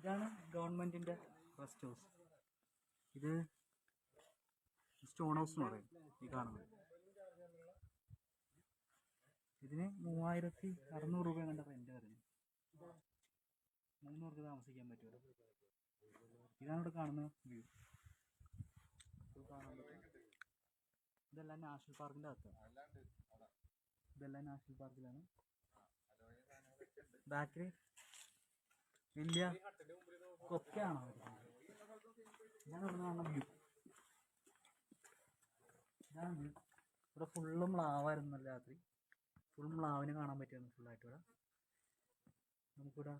ഇതാണ് ഗവൺമെന്റിന്റെ rest house. ഇത് സ്റ്റോൺ ഹൗസ് എന്ന് പറയും ഈ കാണുന്നത്. ഇതിന് 3600 രൂപ കണ്ട റെന്റ് വരുന്നത്. 3 പേർക്ക് താമസിക്കാൻ പറ്റുമല്ലോ. ഇതാണ് ഇവിടെ കാണുന്ന വ്യൂ. ഇതെല്ലാം നാഷണൽ പാർക്കിന്റെ അകത്താണ്. ഇതെല്ലാം നാഷണൽ പാർക്കിലാണ്. ബാക്കിൽ വലിയ കൊക്കയാണോ? ഇതാണ് ഇവിടെ കാണുന്ന വ്യൂ. ഇതാണ് വ്യൂ. ഇവിടെ ഫുള്ളും മ്ലാവായിരുന്നു രാത്രി. ഫുൾ മ്ലാവിനെ കാണാൻ പറ്റുന്നു ഫുള്ളായിട്ട് ഇവിടെ. നമുക്കിവിടെ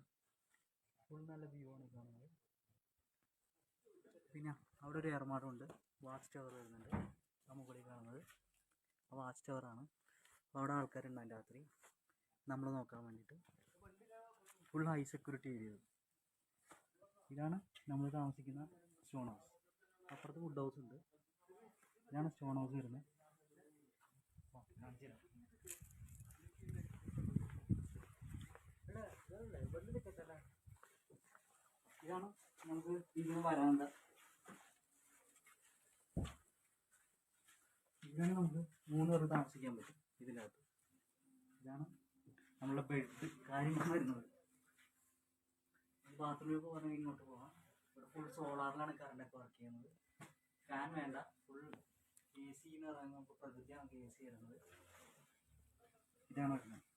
ഫുൾ നല്ല വ്യൂ ആണ് കാണുന്നത്. പിന്നെ അവിടെ ഒരു ഏർമാടമുണ്ട്. വാച്ച് ടവർ വരുന്നുണ്ട്. നമുക്കിവിടെ കാണുന്നത് ആ വാച്ച് ടവറാണ്. അപ്പോൾ അവിടെ ആൾക്കാരുണ്ടാകും രാത്രി നമ്മൾ നോക്കാൻ വേണ്ടിയിട്ട്. Full high security area. ഇതാണ് നമ്മൾ താമസിക്കുന്ന സ്റ്റോൺ ഹൗസ്. അപ്പുറത്ത് വുഡ് ഹൗസ് ഉണ്ട്. ഇതാണ് സ്റ്റോൺ ഹൗസ് വരുന്നത്. ഇതാണ് നമുക്ക് ഇതിന് വരാണ്ട. ഇതിനാണ് നമുക്ക് 3 പേർക്ക് താമസിക്കാൻ പറ്റും ഇതിനകത്ത്. ഇതാണ് നമ്മളെ ബെഡ് കാര്യങ്ങൾ വരുന്നത്. ബാത്റൂമിലൊക്കെ പറഞ്ഞാൽ ഇങ്ങോട്ട് പോകാം. ഇവിടെ ഫുൾ സോളാറിലാണ് കറണ്ടൊക്കെ വർക്ക് ചെയ്യുന്നത്. ഫാൻ വേണ്ട, ഫുൾ AC എന്ന് പറയുന്നത് നമുക്ക് പ്രകൃതിയാണ് AC വരുന്നത്. ഇതാണ് വരുന്നത്.